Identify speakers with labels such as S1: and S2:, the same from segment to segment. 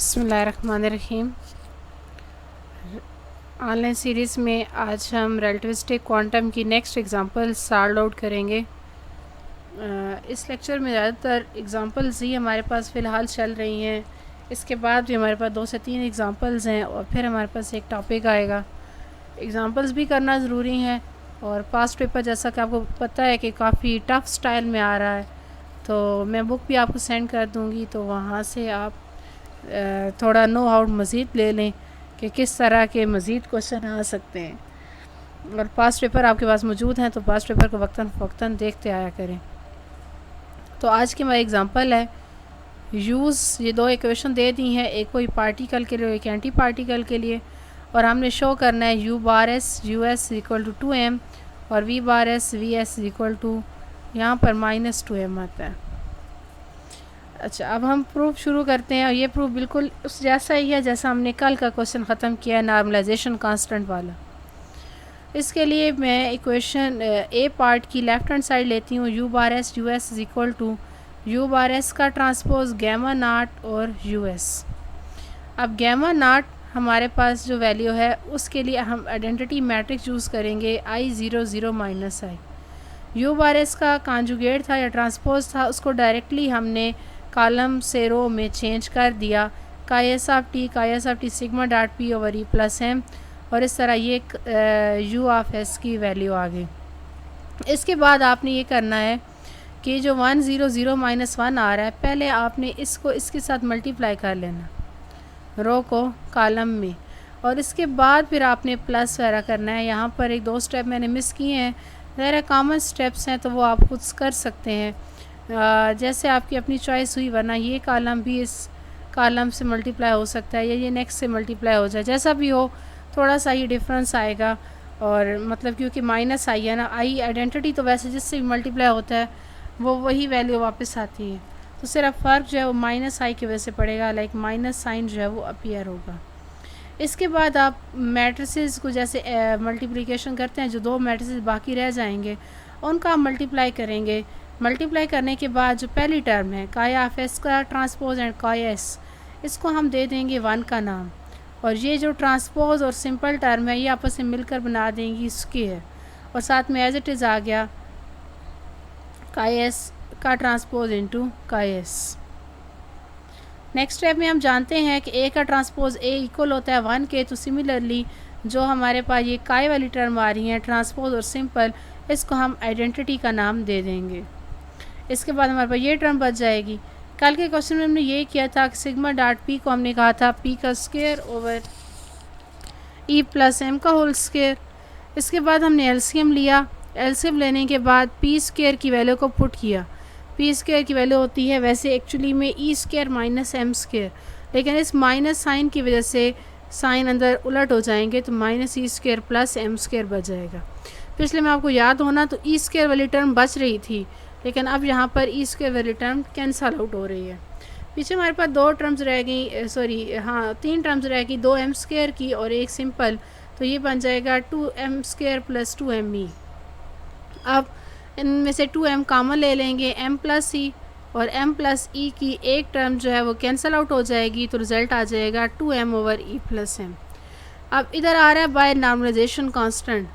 S1: बिस्मिल्लाहिर्रहमानिर्रहीम। Online series में आज हम रिलेटिविस्टिक क्वांटम की नेक्स्ट एग्ज़ाम्पल सॉल्व आउट करेंगे। इस लेक्चर में ज़्यादातर एग्ज़ाम्पल्स ही हमारे पास फ़िलहाल चल रही हैं। इसके बाद भी हमारे पास 2 से 3 एग्ज़ाम्पल्स हैं और फिर हमारे पास एक टॉपिक आएगा। एग्ज़ाम्पल्स भी करना ज़रूरी है और पास्ट पेपर जैसा कि आपको पता है कि काफ़ी टफ़ स्टाइल में आ रहा है, तो मैं बुक भी आपको सेंड कर दूँगी, तो वहाँ से आप थोड़ा नो आउट मज़ीद ले लें कि किस तरह के मज़ीद क्वेश्चन आ सकते हैं। और पास्ट पेपर आपके पास मौजूद हैं तो पास्ट पेपर को वक्तन फ़वक्तन देखते आया करें। तो आज की हमारी एग्ज़ाम्पल है यूज़, ये 2 इक्वेशन दे दी हैं, एक कोई पार्टिकल के लिए और एक एंटी पार्टिकल के लिए, और हमने शो करना है U bar S U S equal to 2m और V bar S V S equal to यहाँ पर -2m आता है। अच्छा, अब हम प्रूफ शुरू करते हैं और ये प्रूफ बिल्कुल उस जैसा ही है जैसा हमने कल का क्वेश्चन ख़त्म किया, नॉर्मलाइजेशन कांस्टेंट वाला। इसके लिए मैं इक्वेशन ए पार्ट की लेफ़्ट हैंड साइड लेती हूँ, U bar S U S is equal to U bar S का ट्रांसपोज गैमा नाट और यू एस। अब गैमा नाट हमारे पास जो वैल्यू है उसके लिए हम आइडेंटिटी मैट्रिक्स यूज़ करेंगे I0 0 minus I. You bar S का कॉन्जुगेट था या ट्रांसपोज था, उसको डायरेक्टली हमने कॉलम से रो में चेंज कर दिया, का S of T sigma dot P over E plus M, और इस तरह ये यू ऑफ एस की वैल्यू आ गई। इसके बाद आपने ये करना है कि जो 1 0 0 माइनस 1 आ रहा है, पहले आपने इसको इसके साथ मल्टीप्लाई कर लेना रो को कॉलम में, और इसके बाद फिर आपने प्लस वगैरह करना है। यहाँ पर 1-2 स्टेप मैंने मिस किए हैं, ज़रा कॉमन स्टेप्स हैं तो वो आप खुद कर सकते हैं, जैसे आपकी अपनी चॉइस हुई, वरना ये कॉलम भी इस कॉलम से मल्टीप्लाई हो सकता है या ये नेक्स्ट से मल्टीप्लाई हो जाए, जैसा भी हो थोड़ा सा ये डिफरेंस आएगा। और मतलब क्योंकि माइनस आई है ना, आई आइडेंटिटी तो वैसे जिससे भी मल्टीप्लाई होता है वो वही वैल्यू वापस आती है, तो सिर्फ फ़र्क जो है वो माइनस आई की वजह से पड़ेगा, लाइक माइनस साइन जो है वो अपीयर होगा। इसके बाद आप मैट्रिसेस को जैसे मल्टीप्लिकेशन करते हैं, जो 2 मैट्रिसेस बाकी रह जाएंगे उनका आप मल्टीप्लाई करेंगे। मल्टीप्लाई करने के बाद जो पहली टर्म है काया ऑफ एस का ट्रांसपोज एंड काया एस, इसको हम दे देंगे 1 का नाम, और ये जो ट्रांसपोज और सिंपल टर्म है ये आपस में मिलकर बना देंगी स्क्वायर, और साथ में एज इट इज़ आ गया काया एस का ट्रांसपोज इनटू काया एस। नेक्स्ट स्टेप में हम जानते हैं कि ए का ट्रांसपोज ए इक्वल होता है 1 के, तो सिमिलरली जो हमारे पास ये काय वाली टर्म आ रही है ट्रांसपोज और सिंपल, इसको हम आइडेंटिटी का नाम दे देंगे। इसके बाद हमारे पास ये टर्म बच जाएगी। कल के क्वेश्चन में हमने ये किया था कि सिग्मा डॉट पी को हमने कहा था पी का square over E plus M का होल स्क्वायर। इसके बाद हमने एलसीएम लिया, एलसीएम लेने के बाद पी स्क्वायर की वैल्यू को पुट किया। पी स्क्वायर की वैल्यू होती है वैसे एक्चुअली में E square minus M square, लेकिन इस माइनस साइन की वजह से साइन अंदर उलट हो जाएंगे, तो minus E square plus M square बच जाएगा। पिछले में आपको याद होना तो ई स्क्वायर वाली टर्म बच रही थी, लेकिन अब यहाँ पर ई स्क्वायर वाली टर्म कैंसल आउट हो रही है। पीछे हमारे पास 2 टर्म्स रह गई, सॉरी हाँ 3 टर्म्स रह गई, 2 एम स्क्वायर की और एक सिंपल, तो ये बन जाएगा 2m स्क्वायर प्लस 2me। अब इनमें से 2m कॉमन ले लेंगे, m प्लस ई, और m प्लस ई की एक टर्म जो है वो कैंसिल आउट हो जाएगी, तो रिज़ल्ट आ जाएगा 2m over E plus M. अब इधर आ रहा है बाय नॉर्मलाइजेशन कांस्टेंट।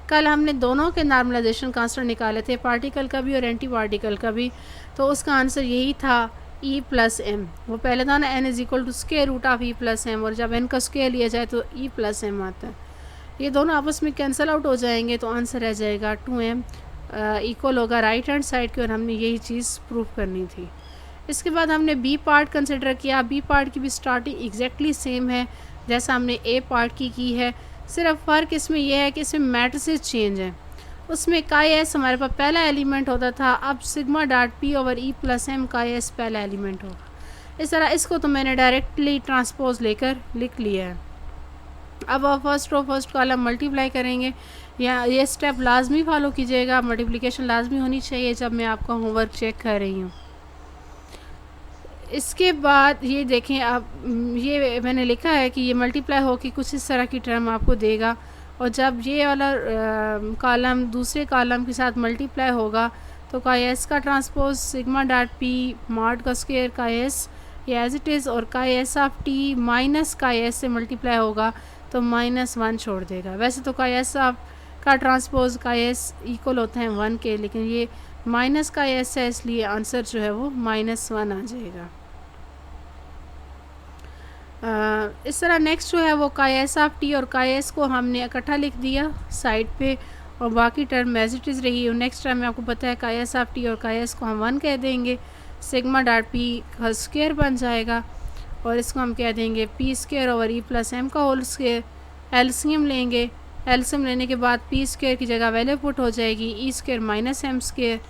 S1: कल हमने दोनों के नॉर्मलाइजेशन कांस्टेंट निकाले थे, पार्टिकल का भी और एंटी पार्टिकल का भी, तो उसका आंसर यही था ई प्लस एम। वो पहले था ना n is equal to square root of E plus M, और जब n का स्क्वायर लिया जाए तो ई प्लस एम आता है। ये दोनों आपस में कैंसिल आउट हो जाएंगे, तो आंसर रह जाएगा 2m इक्वल होगा राइट हैंड साइड की, और हमने यही चीज़ प्रूव करनी थी। इसके बाद हमने बी पार्ट कंसिडर किया। बी पार्ट की भी स्टार्टिंग एग्जैक्टली सेम है जैसा हमने ए पार्ट की है, सिर्फ फ़र्क इसमें यह है कि इसमें मैट्रिसेस चेंज हैं। उसमें काई एस हमारे पास पहला एलिमेंट होता था, अब sigma dot P over E plus M chi S पहला एलिमेंट होगा। इस तरह इसको तो मैंने डायरेक्टली ट्रांसपोज लेकर लिख लिया है। अब आप first row first column multiply करेंगे, या ये स्टेप लाजमी फॉलो कीजिएगा, मल्टीप्लिकेशन लाजमी होनी चाहिए जब मैं आपका होमवर्क चेक कर रही हूँ। इसके बाद ये देखें, आप ये मैंने लिखा है कि ये मल्टीप्लाई हो कि कुछ इस तरह की टर्म आपको देगा, और जब ये वाला कॉलम दूसरे कॉलम के साथ मल्टीप्लाई होगा तो का एस का transpose sigma dot P mod का स्क्वायर का एस ये एज इट इज़, और का एस ऑफ टी माइनस का एस से मल्टीप्लाई होगा तो -1 छोड़ देगा। वैसे तो का एस ऑफ का ट्रांसपोज का एस इक्वल होते हैं 1 के, लेकिन ये माइनस का एस है इसलिए आंसर जो है वो -1 आ जाएगा। इस तरह नेक्स्ट जो है वो का एस ऑफ टी और का एस को हमने इकट्ठा लिख दिया साइड पे, और बाकी टर्म एज इट इज़ रही। नेक्स्ट टर्म में आपको पता है का एस ऑफ टी और का एस को हम 1 कह देंगे, सिग्मा डॉट पी का स्क्वायर बन जाएगा, और इसको हम कह देंगे P square over E plus M का होल स्क्वायर। एलसीएम लेंगे, एलसीएम लेने के बाद पी स्क्वायर की जगह वैल्यू पुट हो जाएगी E square minus M square.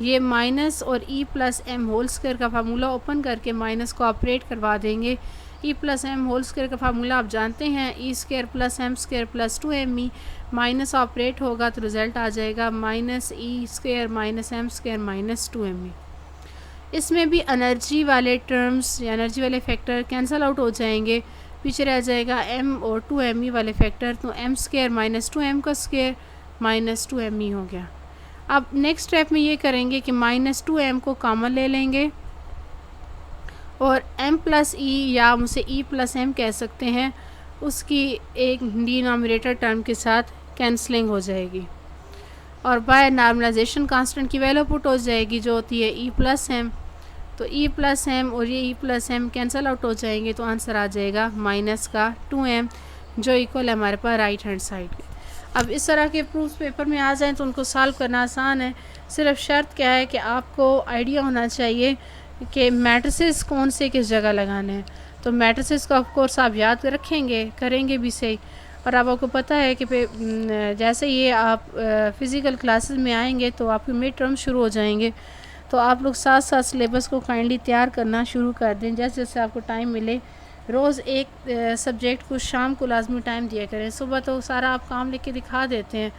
S1: ये माइनस और E plus M whole square का फार्मूला ओपन करके माइनस को ऑपरेट करवा देंगे। E plus M whole square का फार्मूला आप जानते हैं, E square plus M square plus 2m E, minus operate होगा तो रिज़ल्ट आ जाएगा minus E square minus M square minus 2m E. इसमें भी एनर्जी वाले टर्म्स या एनर्जी वाले फैक्टर कैंसिल आउट हो जाएंगे, पीछे रह जाएगा m और 2m ई वाले फैक्टर, तो m स्क्वायर माइनस 2m का स्क्वायर माइनस 2m ई हो गया। अब नेक्स्ट स्टेप में ये करेंगे कि माइनस 2m को कॉमन ले लेंगे और m प्लस ई या हम उसे e प्लस एम कह सकते हैं, उसकी एक डिनोमिनेटर टर्म के साथ कैंसलिंग हो जाएगी, और बाय नॉर्मलाइजेशन कांस्टेंट की वैल्यू पुट हो जाएगी जो होती है e प्लस एम। तो e प्लस एम और ये e plus M cancel out हो जाएंगे, तो आंसर आ जाएगा माइनस का 2m, जो इक्वल है हमारे पास राइट हैंड साइड के। अब इस तरह के प्रूफ पेपर में आ जाएं तो उनको सॉल्व करना आसान है, सिर्फ शर्त क्या है कि आपको आइडिया होना चाहिए कि मैट्रिसेस कौन से किस जगह लगाने हैं। तो मैट्रिसेस को ऑफ कोर्स आप याद रखेंगे, करेंगे भी सही, और अब आपको पता है कि जैसे ये आप फ़िज़िकल क्लासेस में आएंगे तो आपके मिड टर्म शुरू हो जाएंगे, तो आप लोग साथ साथ सिलेबस को काइंडली तैयार करना शुरू कर दें। जैसे जैसे आपको टाइम मिले रोज़ एक सब्जेक्ट को शाम को लाजमी टाइम दिया करें। सुबह तो सारा आप काम लिख के दिखा देते हैं,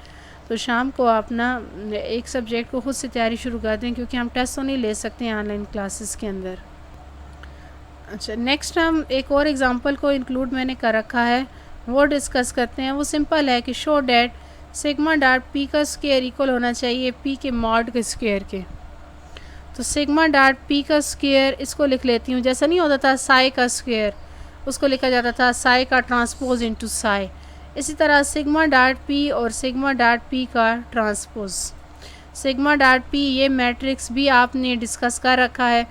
S1: तो शाम को आप ना एक सब्जेक्ट को ख़ुद से तैयारी शुरू कर दें, क्योंकि हम टेस्ट तो नहीं ले सकते हैं ऑनलाइन क्लासेस के अंदर। अच्छा, नेक्स्ट हम एक और एग्ज़ाम्पल को इंक्लूड मैंने कर रखा है, वो डिस्कस करते हैं। वो सिंपल है कि show that sigma dot P का स्क्वायर इक्वल होना चाहिए पी के मॉड के स्क्वायर के। तो सिग्मा डॉट पी का स्क्वायर इसको लिख लेती हूँ, जैसा नहीं होता था साई का स्क्वायर, उसको लिखा जाता था साई का ट्रांसपोज इनटू साई। इसी तरह सिग्मा डॉट पी और सिग्मा डॉट पी का ट्रांसपोज। सिग्मा डॉट पी ये मैट्रिक्स भी आपने डिस्कस कर रखा है।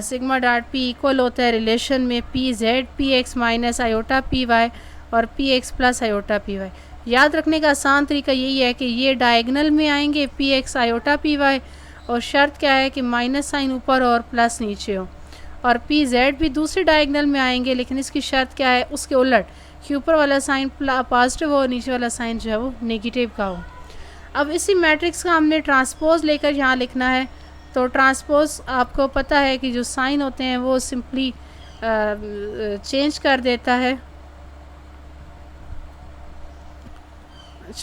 S1: सिग्मा डॉट पी इक्वल होता है रिलेशन में P Z P X minus iota P Y और P X plus iota P Y. याद रखने का आसान तरीका यही है कि ये डायगनल में आएंगे P X iota P Y, और शर्त क्या है कि माइनस साइन ऊपर और प्लस नीचे हो, और पी जेड भी दूसरी डायगनल में आएंगे, लेकिन इसकी शर्त क्या है उसके उलट कि ऊपर वाला साइन पॉजिटिव हो, नीचे वाला साइन जो है वो नेगेटिव का हो। अब इसी मैट्रिक्स का हमने ट्रांसपोज लेकर यहाँ लिखना है। तो ट्रांसपोज आपको पता है कि जो साइन होते हैं वो सिंपली चेंज कर देता है।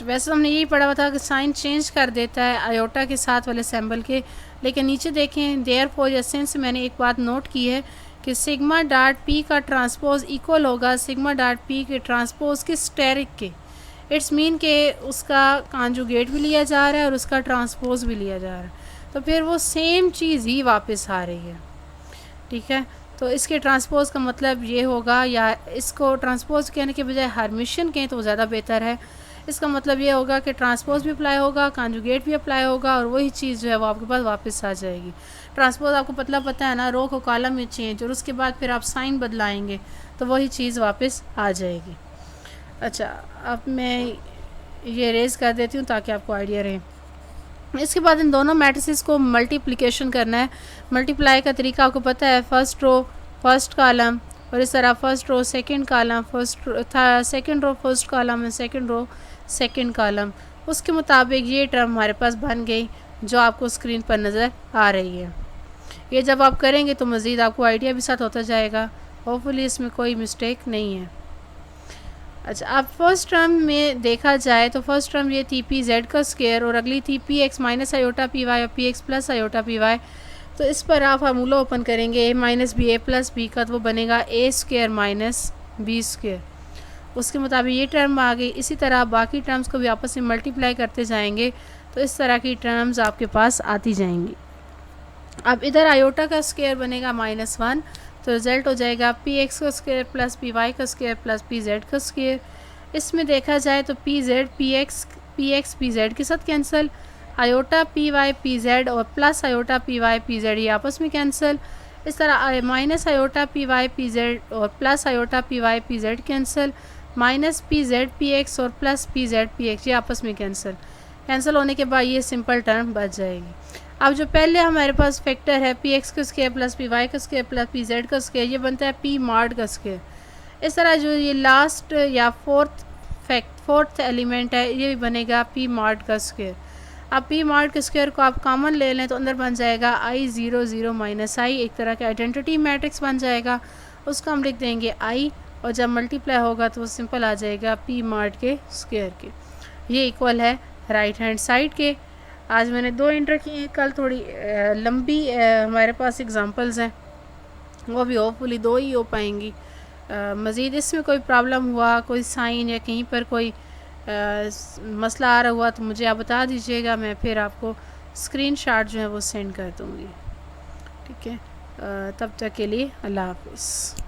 S1: वैसे हमने यही पढ़ा हुआ था कि साइन चेंज कर देता है आयोटा के साथ वाले सिंबल के, लेकिन नीचे देखें देयरफॉर या सिंस मैंने एक बात नोट की है कि सिग्मा डॉट पी का ट्रांसपोज इक्वल होगा सिग्मा डॉट पी के ट्रांसपोज के स्टेरिक के। इट्स मीन के उसका कॉन्जुगेट भी लिया जा रहा है और उसका ट्रांसपोज भी लिया जा रहा है, तो फिर वो सेम चीज़ ही वापस आ रही है। ठीक है, तो इसके ट्रांसपोज का मतलब ये होगा, या इसको ट्रांसपोज कहने के बजाय हर्मिशन कहें तो ज़्यादा बेहतर है। इसका मतलब ये होगा कि ट्रांसपोज भी अप्लाई होगा, कॉन्जुगेट भी अप्लाई होगा, और वही चीज़ जो है वो आपके पास वापस आ जाएगी। ट्रांसपोज आपको पता है ना, रो को कॉलम में चेंज, और उसके बाद फिर आप साइन बदलाएंगे तो वही चीज़ वापस आ जाएगी। अच्छा, अब मैं ये रेज़ कर देती हूँ ताकि आपको आइडिया रहे। इसके बाद इन दोनों मैट्रिसेस को मल्टीप्लिकेशन करना है। मल्टीप्लाई का तरीका आपको पता है, फर्स्ट रो फर्स्ट कॉलम, और इस तरह first row second column, second row first column और सेकंड रो सेकंड कॉलम। उसके मुताबिक ये टर्म हमारे पास बन गई जो आपको स्क्रीन पर नज़र आ रही है। ये जब आप करेंगे तो मज़ीद आपको आइडिया भी साथ होता जाएगा, होपफुली इसमें कोई मिस्टेक नहीं है। अच्छा, अब फर्स्ट टर्म में देखा जाए तो फर्स्ट टर्म ये थी पी जेड का स्क्वायर, और अगली थी P X minus iota P Y और P X plus iota P Y. तो इस पर आप फार्मूला ओपन करेंगे A minus B A plus B का, तो वो बनेगा A square minus B square. उसके मुताबिक ये टर्म आ गई। इसी तरह बाकी टर्म्स को भी आपस में मल्टीप्लाई करते जाएंगे तो इस तरह की टर्म्स आपके पास आती जाएंगी। अब इधर आयोटा का स्क्वायर बनेगा -1, तो रिज़ल्ट हो जाएगा पी एक्स का स्क्वायर प्लस पी वाई का स्क्वायर प्लस पी जेड का स्क्वायर। इसमें देखा जाए तो P Z P X P Z के साथ cancel, iota P Y P Z और plus iota P Y P Z ये आपस में कैंसिल। इस तरह minus iota P Y P Z और plus iota P Y P Z cancel, minus P Z P X और plus P Z P x ये आपस में कैंसिल होने के बाद ये सिंपल टर्म बच जाएगी। अब जो पहले हमारे पास फैक्टर है पी एक्स का स्क्वायर प्लस पी वाई का स्क्वायर प्लस पी जेड का स्क्वायर ये बनता है पी मॉड का स्क्वायर। इस तरह जो ये लास्ट या फोर्थ एलिमेंट है ये भी बनेगा पी मॉड का स्क्वायर। अब पी मॉड के स्क्वायर को आप कॉमन ले लें तो अंदर बन जाएगा आई 0 0 माइनस आई, एक तरह का आइडेंटिटी मैट्रिक्स बन जाएगा। उसको हम लिख देंगे आई और जब मल्टीप्लाई होगा तो वो सिंपल आ जाएगा पी मॉड के स्क्वायर के। ये इक्वल है राइट हैंड साइड के। आज मैंने 2 इंटर किए हैं, कल थोड़ी लंबी हमारे पास एग्जांपल्स हैं, वो भी होपफुली 2 ही हो पाएंगी। मज़ीद इसमें कोई प्रॉब्लम हुआ, कोई साइन या कहीं पर कोई मसला आ रहा हुआ तो मुझे आप बता दीजिएगा, मैं फिर आपको स्क्रीनशॉट जो है वो सेंड कर दूँगी। ठीक है, तब तक के लिए अल्लाह हाफ़िज़।